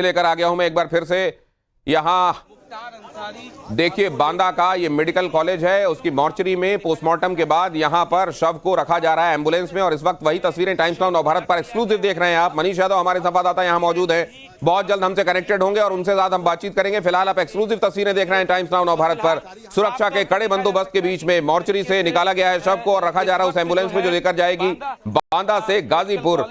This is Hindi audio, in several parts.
लेकर आ गया हूं मैं एक बार फिर से। यहाँ देखिए बांदा का ये मेडिकल कॉलेज है, उसकी मॉर्चरी में पोस्टमार्टम के बाद यहां पर शव को रखा जा रहा है एम्बुलेंस में। और इस वक्त वही तस्वीरें टाइम्स नाउ नवभारत पर एक्सक्लूसिव देख रहे हैं आप। मनीष यादव हमारे संवाददाता यहां मौजूद है, बहुत जल्द हमसे कनेक्टेड होंगे और उनसे साथ हम बातचीत करेंगे। फिलहाल आप एक्सक्लूसिव तस्वीरें देख रहे हैं टाइम्स नाउ नवभारत पर। सुरक्षा के कड़े बंदोबस्त के बीच में मॉर्चरी से निकाला गया है शव को और रखा जा रहा है उस एम्बुलेंस में जो लेकर जाएगी बांदा से गाजीपुर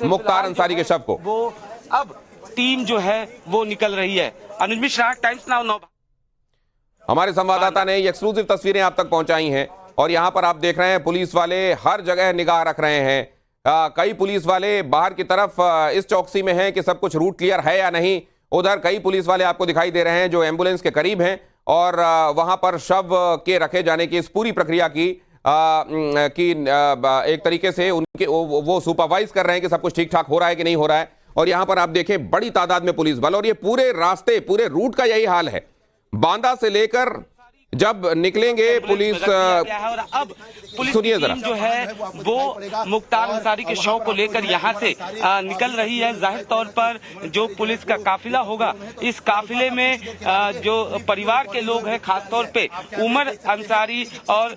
मुख्तार अंसारी के शव को। वो अब टीम जो है वो निकल रही है। अनुज मिश्रा, टाइम्स नाउ नवभारत। हमारे संवाददाता ने ये एक्सक्लूसिव तस्वीरें आप तक पहुंचाई हैं और यहां पर आप देख रहे हैं पुलिस वाले हर जगह निगाह रख रहे हैं। कई पुलिस वाले बाहर की तरफ इस चौकसी में हैं कि सब कुछ रूट क्लियर है या नहीं। उधर कई पुलिस वाले आपको दिखाई दे रहे हैं जो एम्बुलेंस के करीब हैं और वहां पर शव के रखे जाने की इस पूरी प्रक्रिया की एक तरीके से उनके वो सुपरवाइज कर रहे हैं कि सब कुछ ठीक ठाक हो रहा है कि नहीं हो रहा है। और यहां पर आप देखें बड़ी तादाद में पुलिस बल और ये पूरे रास्ते पूरे रूट का यही हाल है। बांदा से लेकर जब निकलेंगे पुलिस और अब पुलिस सुनिए टीम जरा जो है वो मुख्तार अंसारी के शव को लेकर यहां से निकल रही है। जाहिर तौर पर जो पुलिस का काफिला होगा, इस काफिले में जो परिवार के लोग हैं, खासतौर पे उमर अंसारी और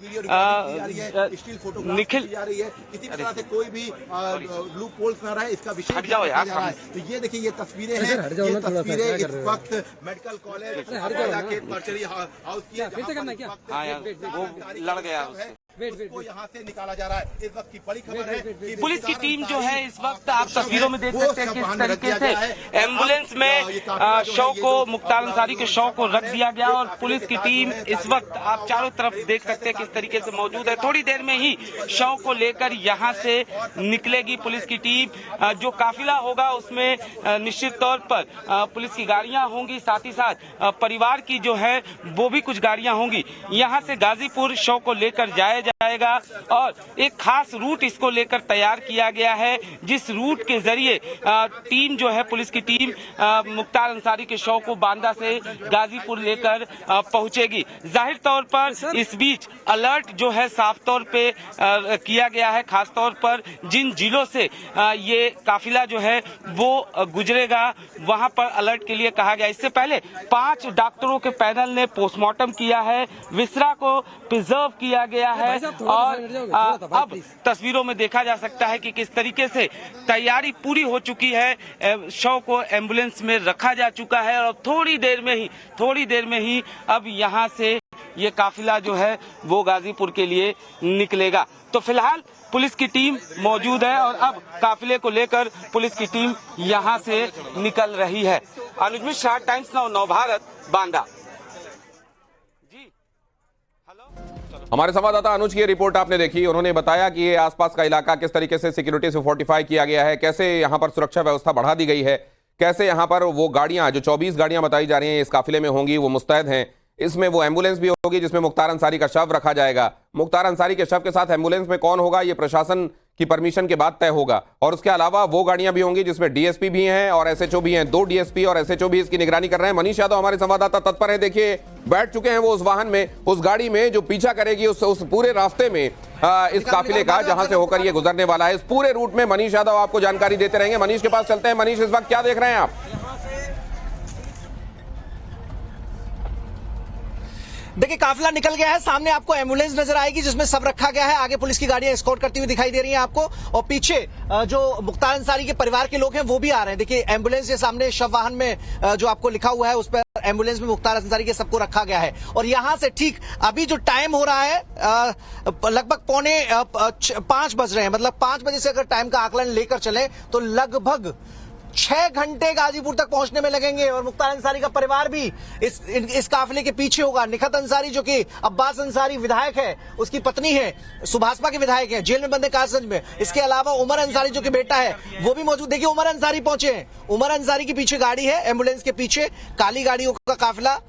निखिल, किसी भी तरह से कोई भी लूप होल्स न रहे इसका विशेष हट जाओ यार। तो ये देखिए ये तस्वीरें हैं, ये तस्वीरें इस वक्त मेडिकल कॉलेज के मॉर्चरी हाउस की हाँ यार, वो लड़ गया उससे। उसको यहाँ से निकाला जा रहा है। इस वक्त की बड़ी खबर है कि पुलिस की टीम जो है इस वक्त आप तस्वीरों में देख सकते हैं किस तरीके से एम्बुलेंस में शव को, मुख्तार अंसारी के शव को रख दिया गया और पुलिस की टीम इस वक्त आप चारों तरफ देख सकते हैं किस तरीके से मौजूद है। थोड़ी देर में ही शव को लेकर यहाँ से निकलेगी पुलिस की टीम। जो काफिला होगा उसमें निश्चित तौर पर पुलिस की गाड़ियां होंगी, साथ ही साथ परिवार की जो है वो भी कुछ गाड़ियां होंगी। यहाँ से गाजीपुर शव को लेकर जाएगा और एक खास रूट इसको लेकर तैयार किया गया है, जिस रूट के जरिए टीम जो है पुलिस की टीम मुख्तार अंसारी के शव को बांदा से गाजीपुर लेकर पहुंचेगी। जाहिर तौर पर इस बीच अलर्ट जो है साफ तौर पे किया गया है, खास तौर पर जिन जिलों से ये काफिला जो है वो गुजरेगा वहां पर अलर्ट के लिए कहा गया। इससे पहले 5 डॉक्टरों के पैनल ने पोस्टमार्टम किया है, विसरा को प्रिजर्व किया गया है और अब तस्वीरों में देखा जा सकता है कि किस तरीके से तैयारी पूरी हो चुकी है। शव को एम्बुलेंस में रखा जा चुका है और थोड़ी देर में ही अब यहां से ये काफिला जो है वो गाजीपुर के लिए निकलेगा। तो फिलहाल पुलिस की टीम मौजूद है और अब काफिले को लेकर पुलिस की टीम यहां से निकल रही है। अनुज मिश्रा, टाइम्स नाउ नवभारत, बांदा। हमारे संवाददाता अनुज की रिपोर्ट आपने देखी। उन्होंने बताया कि ये आसपास का इलाका किस तरीके से सिक्योरिटी से फोर्टिफाई किया गया है, कैसे यहां पर सुरक्षा व्यवस्था बढ़ा दी गई है, कैसे यहां पर वो गाड़ियां जो 24 गाड़ियां बताई जा रही हैं इस काफिले में होंगी वो मुस्तैद हैं। इसमें वो एम्बुलेंस भी होगी जिसमें मुख्तार अंसारी का शव रखा जाएगा। मुख्तार अंसारी के शव के साथ एम्बुलेंस में कौन होगा ये प्रशासन की परमिशन के बाद तय होगा। और उसके अलावा वो गाड़ियां भी होंगी जिसमें डीएसपी भी हैं और एसएचओ भी हैं। 2 डीएसपी और एसएचओ भी इसकी निगरानी कर रहे हैं। मनीष यादव हमारे संवाददाता तत्पर है, देखिए बैठ चुके हैं वो उस वाहन में, उस गाड़ी में जो पीछा करेगी उस पूरे रास्ते में इस काफिले का जहां से होकर ये गुजरने वाला है। इस पूरे रूट में मनीष यादव आपको जानकारी देते रहेंगे। मनीष के पास चलते हैं। मनीष, इस वक्त क्या देख रहे हैं आप? देखिए काफिला निकल गया है, सामने आपको एम्बुलेंस नजर आएगी जिसमें सब रखा गया है। आगे पुलिस की गाड़ियां एस्कॉर्ट करती हुई दिखाई दे रही हैं आपको और पीछे जो मुख्तार अंसारी के परिवार के लोग हैं वो भी आ रहे हैं। देखिए एम्बुलेंस के सामने शव वाहन में जो आपको लिखा हुआ है उस पर एम्बुलेंस में मुख्तार अंसारी के सबको रखा गया है। और यहां से ठीक अभी जो टाइम हो रहा है लगभग 4:45 बज रहे हैं, मतलब 5 बजे से अगर टाइम का आकलन लेकर चले तो लगभग 6 घंटे गाजीपुर तक पहुंचने में लगेंगे। और मुख्तार अंसारी का परिवार भी इस काफिले के पीछे होगा। निखत अंसारी जो कि अब्बास अंसारी विधायक है, उसकी पत्नी है, सुभाषपा के विधायक है, जेल में बंद है कासगंज में। इसके अलावा उमर अंसारी जो कि बेटा है वो भी मौजूद। देखिए उमर अंसारी पहुंचे हैं, उमर अंसारी के पीछे गाड़ी है, एम्बुलेंस के पीछे काली गाड़ियों का काफिला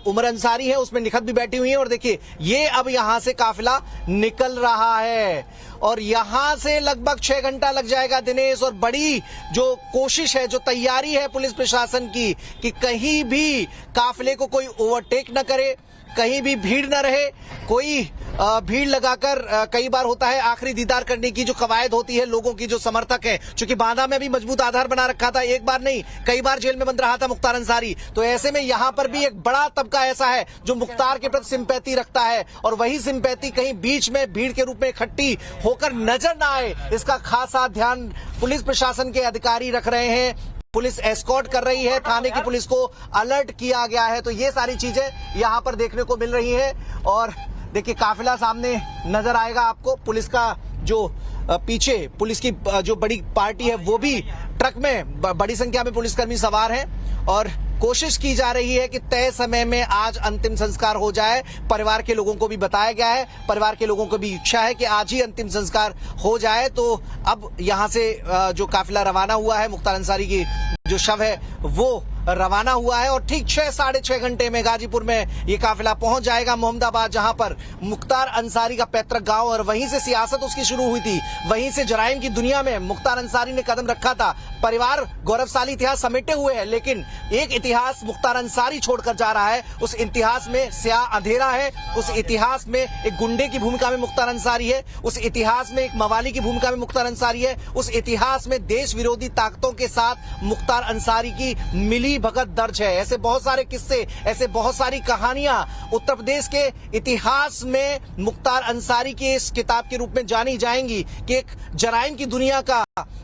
उमर अंसारी है, उसमें निखत भी बैठी हुई है। और देखिए ये अब यहां से काफिला निकल रहा है और यहां से लगभग 6 घंटा लग जाएगा दिनेश। और बड़ी जो कोशिश है, जो तैयारी है पुलिस प्रशासन की कि कहीं भी काफिले को कोई ओवरटेक न करे, कहीं भी भीड़ न रहे, कोई भीड़ लगाकर कई बार होता है आखिरी दीदार करने की जो कवायद होती है लोगों की जो समर्थक है, चूंकि बांदा में भी मजबूत आधार बना रखा था, एक बार नहीं कई बार जेल में बंद रहा था मुख्तार अंसारी, तो ऐसे में यहां पर भी एक बड़ा तबका ऐसा है जो मुख्तार के प्रति सिंपैथी रखता है और वही सिंपैथी कहीं बीच में भीड़ के रूप में इकट्ठी होकर नजर ना आए, इसका खासा ध्यान पुलिस प्रशासन के अधिकारी रख रहे हैं। पुलिस एस्कॉर्ट कर रही है, थाने की पुलिस को अलर्ट किया गया है, तो ये सारी चीजें यहां पर देखने को मिल रही है। और देखिए काफिला सामने नजर आएगा आपको, पुलिस का जो पीछे पुलिस की जो बड़ी पार्टी है वो भी ट्रक में बड़ी संख्या में पुलिसकर्मी सवार हैं और कोशिश की जा रही है कि तय समय में आज अंतिम संस्कार हो जाए। परिवार के लोगों को भी बताया गया है, परिवार के लोगों को भी इच्छा है कि आज ही अंतिम संस्कार हो जाए। तो अब यहां से जो काफिला रवाना हुआ है, मुख्तार अंसारी की जो शव है वो रवाना हुआ है और ठीक 6-6.5 घंटे में गाजीपुर में ये काफिला पहुंच जाएगा मोहम्मदाबाद, जहां पर मुख्तार अंसारी का पैतृक गांव और वहीं से सियासत उसकी शुरू हुई थी, वहीं से जराइम की दुनिया में मुख्तार अंसारी ने कदम रखा था। परिवार गौरवशाली इतिहास समेटे हुए है, लेकिन एक इतिहास मुख्तार अंसारी छोड़कर जा रहा है, उस इतिहास में स्याह अंधेरा है, उस इतिहास में एक गुंडे की भूमिका में मुख्तार अंसारी है, उस इतिहास में एक मवाली की भूमिका में मुख्तार अंसारी है, उस इतिहास में देश विरोधी ताकतों के साथ मुख्तार अंसारी की मिली भगत दर्ज है। ऐसे बहुत सारे किस्से, ऐसे बहुत सारी कहानियां उत्तर प्रदेश के इतिहास में मुख्तार अंसारी की इस किताब के रूप में जानी जाएंगी कि एक जराइम की दुनिया का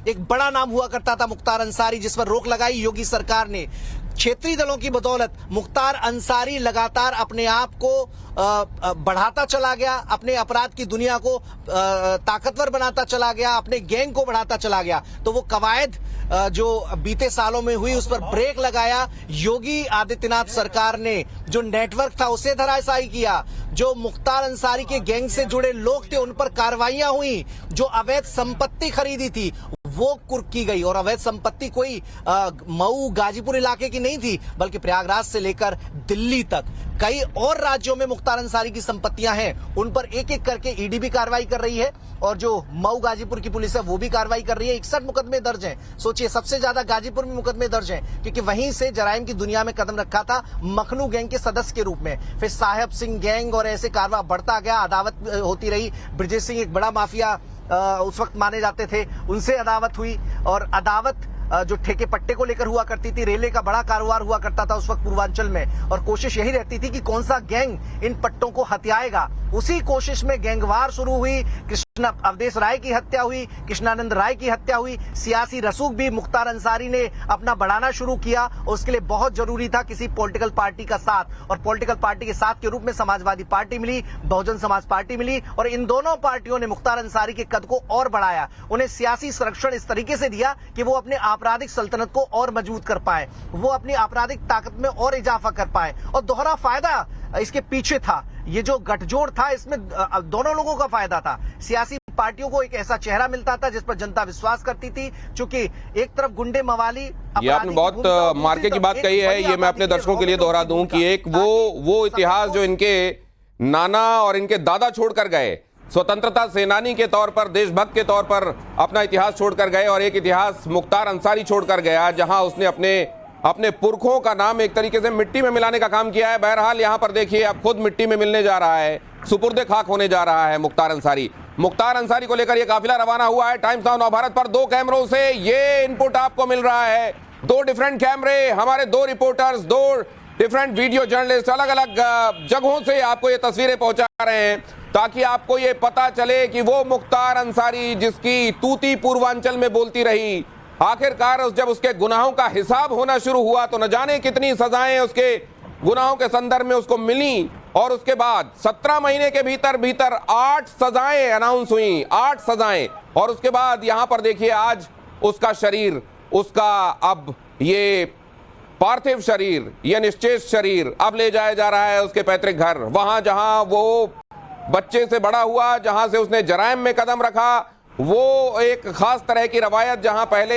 एक बड़ा नाम हुआ करता था मुख्तार अंसारी, जिस पर रोक लगाई योगी सरकार ने। क्षेत्रीय दलों की बदौलत मुख्तार अंसारी लगातार अपने आप को बढ़ाता चला गया, अपने अपराध की दुनिया को ताकतवर बनाता चला गया, अपने गैंग को बढ़ाता चला गया। तो वो कवायद जो बीते सालों में हुई उस पर ब्रेक लगाया योगी आदित्यनाथ सरकार ने। जो नेटवर्क था उसे धराशायी किया, जो मुख्तार अंसारी के गैंग से जुड़े लोग थे उन पर कार्रवाइयां हुई, जो अवैध संपत्ति खरीदी थी वो कुर्क की गई। और अवैध संपत्ति कोई मऊ गाजीपुर इलाके की नहीं थी, बल्कि प्रयागराज से लेकर दिल्ली तक कई और राज्यों में मुख्तार अंसारी की संपत्तियां हैं, उन पर एक एक करके ईडी भी कार्रवाई कर रही है और जो मऊ गाजीपुर की पुलिस है वो भी कार्रवाई कर रही है। 61 मुकदमे दर्ज हैं। सोचिए, सबसे ज्यादा गाजीपुर में मुकदमे दर्ज हैं, क्योंकि वहीं से जराइम की दुनिया में कदम रखा था मखनू गैंग के सदस्य के रूप में। फिर साहेब सिंह गैंग और ऐसे कारवा बढ़ता गया, अदावत होती रही। ब्रजेश सिंह एक बड़ा माफिया उस वक्त माने जाते थे, उनसे अदावत हुई और अदावत जो ठेके पट्टे को लेकर हुआ करती थी, रेले का बड़ा कारोबार हुआ करता था उस वक्त पूर्वांचल में, और कोशिश यही रहती थी कि कौन सा गैंग इन पट्टों को हथियाएगा। उसी कोशिश में गैंगवार शुरू हुई, कृष्णा अवधेश राय की हत्या हुई, कृष्णानंद राय की हत्या हुई, सियासी रसूख भी मुख्तार अंसारी ने अपना बढ़ाना शुरू किया। उसके लिए बहुत जरूरी था किसी पॉलिटिकल पार्टी का साथ, और पॉलिटिकल पार्टी के साथ के रूप में समाजवादी पार्टी मिली, बहुजन समाज पार्टी मिली, और इन दोनों पार्टियों ने मुख्तार अंसारी के कद को और बढ़ाया, उन्हें सियासी संरक्षण इस तरीके से दिया कि वो अपने आपराधिक सल्तनत को और मजबूत कर पाए, वो अपनी आपराधिक ताकत में और इजाफा कर पाए। और दोहरा फायदा इसके पीछे था, ये जो गठजोड़ था इसमें दोनों लोगों का फायदा था। सियासी पार्टियों को एक ऐसा चेहरा मिलता था जिस पर जनता विश्वास करती थी, क्योंकि एक तरफ गुंडे मवाली, ये आपने बहुत मार्के की बात कही है। ये मैं अपने दर्शकों के लिए दोहरा दूं कि एक वो इतिहास जो इनके नाना और इनके दादा छोड़कर गए, स्वतंत्रता सेनानी के तौर पर, देशभक्त के तौर पर अपना इतिहास छोड़कर गए, और एक इतिहास मुख्तार अंसारी छोड़कर गया जहां उसने अपने पुरखों का नाम एक तरीके से मिट्टी में मिलाने का काम किया है। बहरहाल यहां पर देखिए अब खुद मिट्टी में मिलने जा रहा है, सुपुर्दे खाक होने जा रहा है मुख्तार अंसारी। मुख्तार अंसारी को लेकर यह काफिला रवाना हुआ है। टाइम्स नाउ नवभारत पर 2 कैमरों से ये इनपुट आपको मिल रहा है। 2 डिफरेंट कैमरे, हमारे 2 रिपोर्टर्स, 2 डिफरेंट वीडियो जर्नलिस्ट अलग अलग जगहों से आपको ये तस्वीरें पहुंचा रहे हैं, ताकि आपको ये पता चले कि वो मुख्तार अंसारी जिसकी तूती पूर्वांचल में बोलती रही, आखिरकार जब उसके गुनाहों का हिसाब होना शुरू हुआ तो न जाने कितनी सजाएं उसके गुनाहों के संदर्भ में उसको मिली, और उसके बाद 17 महीने के भीतर 8 सजाएं अनाउंस हुई, 8 सजाएं। और उसके बाद यहां पर देखिए आज उसका शरीर, उसका अब ये पार्थिव शरीर, यह निश्चेष शरीर अब ले जाया जा रहा है उसके पैतृक घर, वहां जहां वो बच्चे से बड़ा हुआ, जहां से उसने जराइम में कदम रखा। वो एक खास तरह की रवायत जहां पहले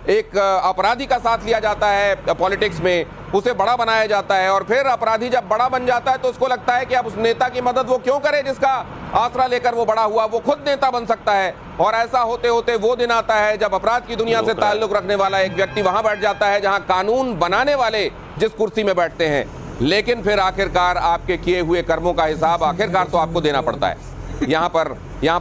एक अपराधी का साथ लिया जाता है पॉलिटिक्स में, उसे बड़ा बनाया जाता है, और फिर अपराधी जब बड़ा बन जाता है तो उसको लगता है कि अब उस नेता की मदद वो क्यों करे जिसका आसरा लेकर वो बड़ा हुआ, वो खुद नेता बन सकता है। और ऐसा होते होते वो दिन आता है जब अपराध की दुनिया से ताल्लुक रखने वाला एक व्यक्ति वहां बैठ जाता है जहां कानून बनाने वाले जिस कुर्सी में बैठते हैं। लेकिन फिर आखिरकार आपके किए हुए कर्मों का हिसाब आखिरकार तो आपको देना पड़ता है। यहाँ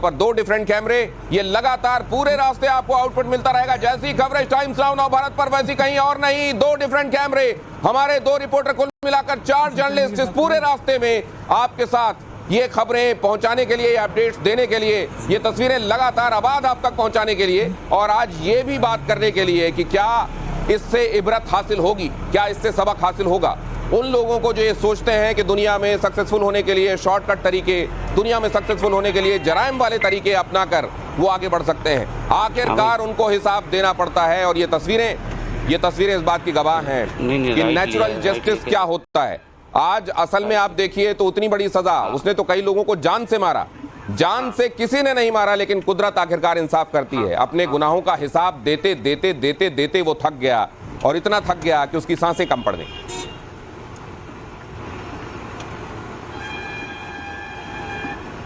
पर 2 डिफरेंट कैमरे, ये लगातार पूरे रास्ते आपको आउटपुट मिलता रहेगा। जैसी खबरें टाइम्स नाउ नव भारत पर, वैसी कहीं और नहीं। 2 डिफरेंट कैमरे, हमारे 2 रिपोर्टर, कुल मिलाकर 4 जर्नलिस्ट इस पूरे रास्ते में आपके साथ ये खबरें पहुंचाने के लिए, अपडेट्स देने के लिए, ये तस्वीरें लगातार आबाद आप तक पहुंचाने के लिए, और आज ये भी बात करने के लिए कि क्या इससे इबरत हासिल होगी, क्या इससे सबक हासिल होगा उन लोगों को जो ये सोचते हैं कि दुनिया में सक्सेसफुल होने के लिए शॉर्टकट तरीके, दुनिया में सक्सेसफुल होने के लिए जराइम वाले तरीके अपनाकर वो आगे बढ़ सकते हैं। आखिरकार उनको हिसाब देना पड़ता है, और ये तस्वीरें इस बात की गवाह हैं कि नेचुरल जस्टिस क्या होता है। आज असल में आप देखिए तो उतनी बड़ी सजा, उसने तो कई लोगों को जान से मारा, जान से किसी ने नहीं मारा, लेकिन कुदरत आखिरकार इंसाफ करती है। अपने गुनाहों का हिसाब देते देते देते देते वो थक गया, और इतना थक गया कि उसकी सांसें कम पड़ गई।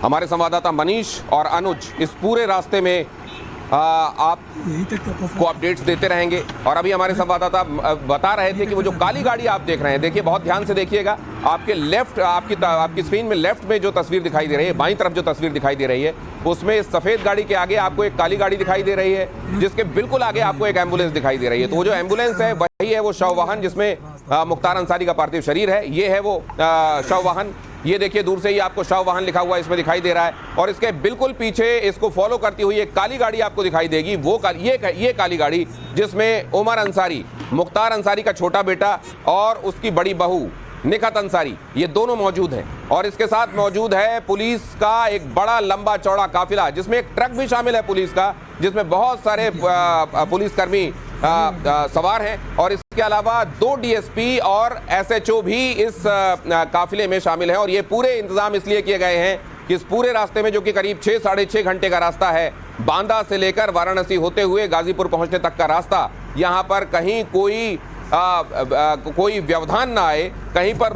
हमारे संवाददाता मनीष और अनुज इस पूरे रास्ते में आपको अपडेट्स देते रहेंगे। और अभी हमारे संवाददाता बता रहे थे कि वो जो काली गाड़ी आप देख रहे हैं, देखिए बहुत ध्यान से देखिएगा, आपके लेफ्ट, आपकी स्क्रीन में लेफ्ट में जो तस्वीर दिखाई दे रही है, बाईं तरफ जो तस्वीर दिखाई दे रही है, उसमें सफेद गाड़ी के आगे आपको एक काली गाड़ी दिखाई दे रही है, जिसके बिल्कुल आगे आपको एक एम्बुलेंस दिखाई दे रही है। तो वो जो एम्बुलेंस है वही है वो शव वाहन जिसमें मुख्तार अंसारी का पार्थिव शरीर है। ये है वो शव वाहन। ये देखिए दूर से ही आपको शव वाहन लिखा हुआ इसमें दिखाई दे रहा है, और इसके बिल्कुल पीछे इसको फॉलो करती हुई एक काली गाड़ी आपको दिखाई देगी। वो ये काली गाड़ी जिसमें उमर अंसारी, मुख्तार अंसारी का छोटा बेटा, और उसकी बड़ी बहू निखत अंसारी, ये दोनों मौजूद हैं। और इसके साथ मौजूद है पुलिस का एक बड़ा लंबा चौड़ा काफिला, जिसमें एक ट्रक भी शामिल है पुलिस का, जिसमें बहुत सारे पुलिसकर्मी सवार हैं। और इसके अलावा 2 डीएसपी और एसएचओ भी इस काफिले में शामिल हैं। और ये पूरे इंतजाम इसलिए किए गए हैं कि इस पूरे रास्ते में, जो कि करीब 6 साढ़े 6 घंटे का रास्ता है, बांदा से लेकर वाराणसी होते हुए गाजीपुर पहुंचने तक का रास्ता, यहाँ पर कहीं कोई व्यवधान ना आए, कहीं पर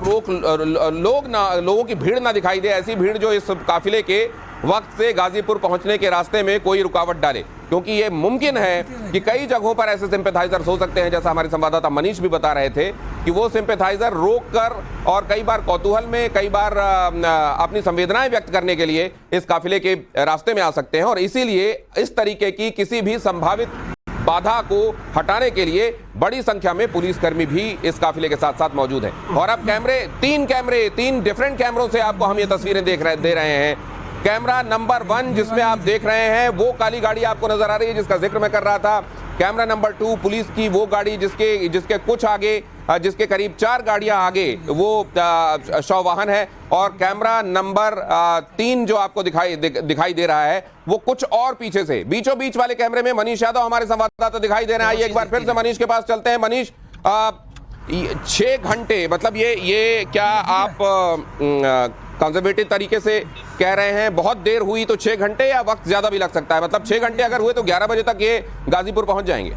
लोगों की भीड़ ना दिखाई दे, ऐसी भीड़ जो इस काफिले के वक्त से गाजीपुर पहुंचने के रास्ते में कोई रुकावट डाले। क्योंकि ये मुमकिन है कि कई जगहों पर ऐसे सिंपैथाइजर्स हो सकते हैं, जैसा हमारे संवाददाता मनीष भी बता रहे थे कि वो सिंपैथाइजर रोक कर और कई बार कौतूहल में, कई बार अपनी संवेदनाएं व्यक्त करने के लिए इस काफिले के रास्ते में आ सकते हैं। और इसीलिए इस तरीके की किसी भी संभावित बाधा को हटाने के लिए बड़ी संख्या में पुलिसकर्मी भी इस काफिले के साथ साथ मौजूद हैं। और अब तीन डिफरेंट कैमरों से आपको हम ये तस्वीरें दे रहे हैं। कैमरा नंबर 1 जिसमें आप देख रहे हैं वो काली गाड़ी आपको नजर आ रही है जिसका जिक्र मैं कर रहा था। कैमरा नंबर 2 पुलिस की वो गाड़ी जिसके कुछ आगे, जिसके करीब 4 गाड़ियां आगे वो शव वाहन है। और कैमरा नंबर 3 जो आपको दिखाई दे रहा है वो कुछ और पीछे से, बीचों बीच वाले कैमरे में मनीष यादव हमारे संवाददाता दिखाई दे रहे हैं। आइए एक बार फिर से मनीष के पास चलते हैं। मनीष, 6 घंटे मतलब ये क्या आप कंजर्वेटिव तरीके से कह रहे हैं बहुत देर हुई तो 6 घंटे, या वक्त ज्यादा भी लग सकता है? मतलब 6 घंटे अगर हुए तो 11 बजे तक ये गाजीपुर पहुंच जाएंगे।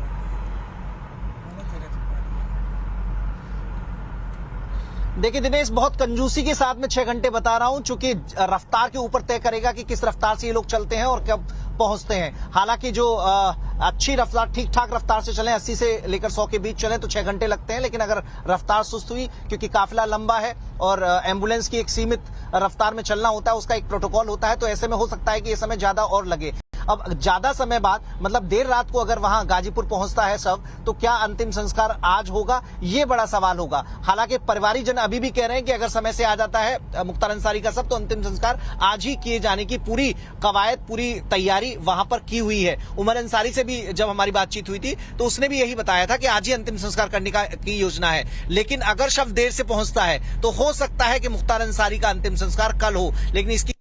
देखिए दिनेश, बहुत कंजूसी के साथ में 6 घंटे बता रहा हूं, चूंकि रफ्तार के ऊपर तय करेगा कि किस रफ्तार से ये लोग चलते हैं और कब पहुंचते हैं। हालांकि जो अच्छी रफ्तार, ठीक ठाक रफ्तार से चलें, 80 से लेकर 100 के बीच चलें तो 6 घंटे लगते हैं। लेकिन अगर रफ्तार सुस्त हुई, क्योंकि काफिला लंबा है और एम्बुलेंस की एक सीमित रफ्तार में चलना होता है, उसका एक प्रोटोकॉल होता है, तो ऐसे में हो सकता है कि ये समय ज्यादा और लगे। अब ज्यादा समय बाद, मतलब देर रात को अगर वहां गाजीपुर पहुंचता है सब, तो क्या अंतिम संस्कार आज होगा, ये बड़ा सवाल होगा। हालांकि परिवारीजन अभी भी कह रहे हैं कि अगर समय से आ जाता है मुख्तार अंसारी का सब, तो अंतिम संस्कार आज ही किए जाने की पूरी कवायद, पूरी तैयारी वहां पर की हुई है। उमर अंसारी से भी जब हमारी बातचीत हुई थी तो उसने भी यही बताया था कि आज ही अंतिम संस्कार करने की योजना है। लेकिन अगर शव देर से पहुंचता है तो हो सकता है कि मुख्तार अंसारी का अंतिम संस्कार कल हो। लेकिन इसकी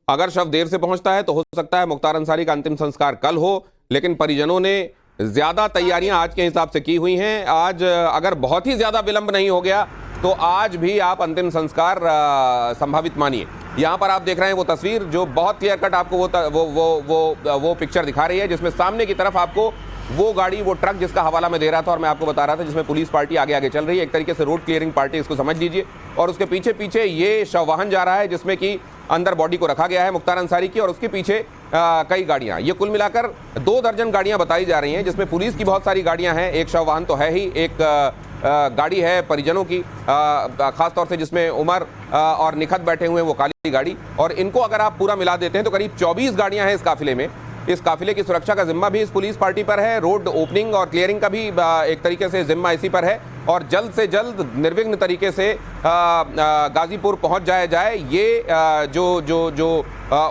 अगर शव देर से पहुंचता है तो हो सकता है मुख्तार अंसारी का अंतिम संस्कार कल हो, लेकिन परिजनों ने ज्यादा तैयारियां आज के हिसाब से की हुई हैं। आज अगर बहुत ही ज्यादा विलंब नहीं हो गया तो आज भी आप अंतिम संस्कार संभावित मानिए। यहां पर आप देख रहे हैं वो तस्वीर जो बहुत क्लियर कट आपको वो पिक्चर दिखा रही है, जिसमें सामने की तरफ आपको वो गाड़ी, वो ट्रक जिसका हवाला मैं दे रहा था और मैं आपको बता रहा था, जिसमें पुलिस पार्टी आगे आगे चल रही है, एक तरीके से रोड क्लियरिंग पार्टी इसको समझ लीजिए। और उसके पीछे पीछे ये शव वाहन जा रहा है जिसमें कि अंदर बॉडी को रखा गया है मुख्तार अंसारी की, और उसके पीछे कई गाड़ियां, ये कुल मिलाकर 2 दर्जन गाड़ियां बताई जा रही हैं, जिसमें पुलिस की बहुत सारी गाड़ियां हैं। एक शव वाहन तो है ही, एक गाड़ी है परिजनों की, खासतौर से जिसमें उमर और निखत बैठे हुए हैं, वो काली गाड़ी, और इनको अगर आप पूरा मिला देते हैं तो करीब 24 गाड़ियां हैं इस काफिले में। इस काफिले की सुरक्षा का जिम्मा भी इस पुलिस पार्टी पर है, रोड ओपनिंग और क्लियरिंग का भी एक तरीके से जिम्मा इसी पर है, और जल्द से जल्द निर्विघ्न तरीके से गाजीपुर पहुंच जाए ये जो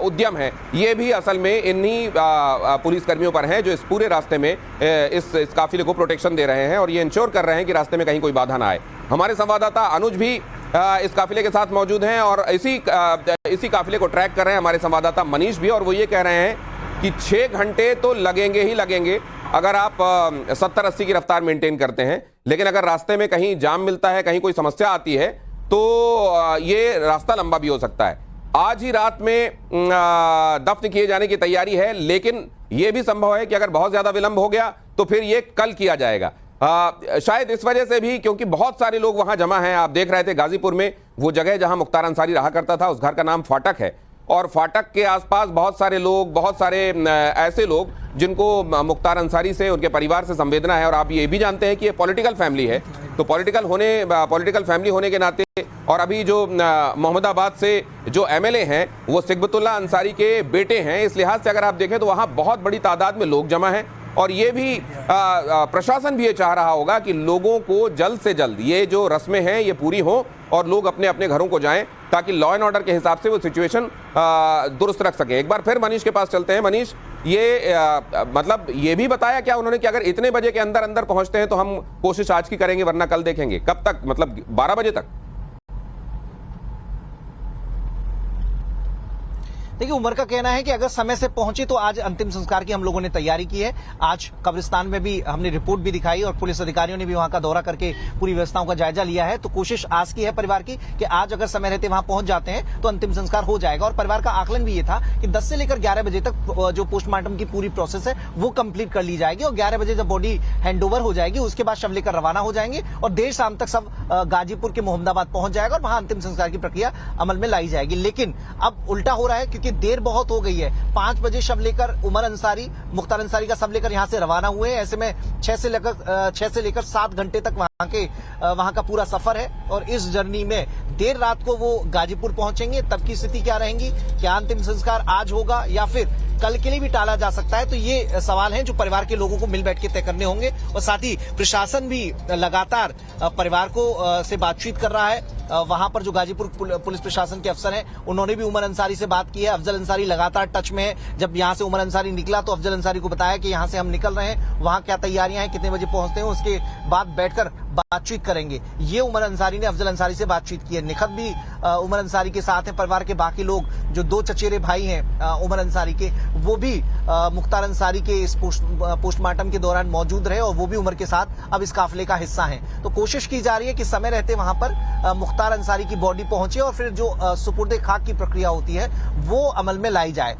उद्यम है, ये भी असल में इन्हीं पुलिस कर्मियों पर है जो इस पूरे रास्ते में इस काफिले को प्रोटेक्शन दे रहे हैं और ये इंश्योर कर रहे हैं कि रास्ते में कहीं कोई बाधा ना आए। हमारे संवाददाता अनुज भी इस काफिले के साथ मौजूद हैं और इसी काफिले को ट्रैक कर रहे हैं हमारे संवाददाता मनीष भी, और वो ये कह रहे हैं कि 6 घंटे तो लगेंगे ही लगेंगे अगर आप 70-80 की रफ्तार मेंटेन करते हैं, लेकिन अगर रास्ते में कहीं जाम मिलता है, कहीं कोई समस्या आती है तो ये रास्ता लंबा भी हो सकता है। आज ही रात में दफन किए जाने की तैयारी है, लेकिन यह भी संभव है कि अगर बहुत ज्यादा विलंब हो गया तो फिर ये कल किया जाएगा। शायद इस वजह से भी, क्योंकि बहुत सारे लोग वहां जमा हैं। आप देख रहे थे गाजीपुर में वो जगह जहां मुख्तार अंसारी रहा करता था, उस घर का नाम फाटक है, और फाटक के आसपास बहुत सारे लोग, बहुत सारे ऐसे लोग जिनको मुख्तार अंसारी से, उनके परिवार से संवेदना है। और आप ये भी जानते हैं कि ये पॉलिटिकल फैमिली है, तो पॉलिटिकल फैमिली होने के नाते, और अभी जो मोहम्मदाबाद से जो एमएलए हैं वो सिकबतुल्लाह अंसारी के बेटे हैं, इस लिहाज से अगर आप देखें तो वहां बहुत बड़ी तादाद में लोग जमा हैं। और ये भी प्रशासन भी ये चाह रहा होगा कि लोगों को जल्द से जल्द ये जो रस्में हैं ये पूरी हों और लोग अपने अपने घरों को जाएं, ताकि लॉ एंड ऑर्डर के हिसाब से वो सिचुएशन दुरुस्त रख सकें। एक बार फिर मनीष के पास चलते हैं। मनीष, ये मतलब ये भी बताया क्या उन्होंने कि अगर इतने बजे के अंदर अंदर पहुंचते हैं तो हम कोशिश आज की करेंगे वरना कल देखेंगे? कब तक, मतलब 12 बजे तक? देखिए, उमर का कहना है कि अगर समय से पहुंची तो आज अंतिम संस्कार की हम लोगों ने तैयारी की है। आज कब्रिस्तान में भी हमने रिपोर्ट भी दिखाई और पुलिस अधिकारियों ने भी वहां का दौरा करके पूरी व्यवस्थाओं का जायजा लिया है। तो कोशिश आज की है परिवार की कि आज अगर समय रहते वहां पहुंच जाते हैं तो अंतिम संस्कार हो जाएगा। और परिवार का आकलन भी ये था कि 10 से लेकर 11 बजे तक जो पोस्टमार्टम की पूरी प्रोसेस है वो कंप्लीट कर ली जाएगी, और 11 बजे जब बॉडी हैंडओवर हो जाएगी उसके बाद शव लेकर रवाना हो जाएंगे और देर शाम तक सब गाजीपुर के मोहम्मदाबाद पहुंच जाएगा और वहां अंतिम संस्कार की प्रक्रिया अमल में लाई जाएगी। लेकिन अब उल्टा हो रहा है क्योंकि देर बहुत हो गई है। 5 बजे शव लेकर मुख्तार अंसारी का शव लेकर यहां से रवाना हुए। ऐसे में 6 से लेकर 7 घंटे तक वहां का पूरा सफर है, और इस जर्नी में देर रात को वो गाजीपुर पहुंचेंगे। तब की स्थिति क्या रहेगी, क्या अंतिम संस्कार आज होगा या फिर कल के लिए भी टाला जा सकता है? तो ये सवाल हैं जो परिवार के लोगों को मिल बैठ के तय करने होंगे। और साथ ही प्रशासन भी लगातार परिवार को से बातचीत कर रहा है। वहां पर जो गाजीपुर पुलिस प्रशासन के अफसर हैं उन्होंने भी उमर अंसारी से बात की है। अफजल अंसारी लगातार टच में है। जब यहां से उमर अंसारी निकला तो अफजल अंसारी को बताया कि यहां से हम निकल रहे हैं, वहां क्या तैयारियां हैं, कितने बजे पहुंचते हैं, उसके बाद बैठकर बातचीत करेंगे। ये उमर अंसारी ने अफजल अंसारी से बातचीत की है। निखत भी उमर अंसारी के साथ हैं। परिवार के बाकी लोग जो 2 चचेरे भाई हैं उमर अंसारी के, वो भी मुख्तार अंसारी के इस पोस्टमार्टम के दौरान मौजूद रहे और वो भी उमर के साथ अब इस काफिले का हिस्सा हैं। तो कोशिश की जा रही है कि समय रहते वहां पर मुख्तार अंसारी की बॉडी पहुंचे और फिर जो सुपुर्दे खाक की प्रक्रिया होती है वो अमल में लाई जाए।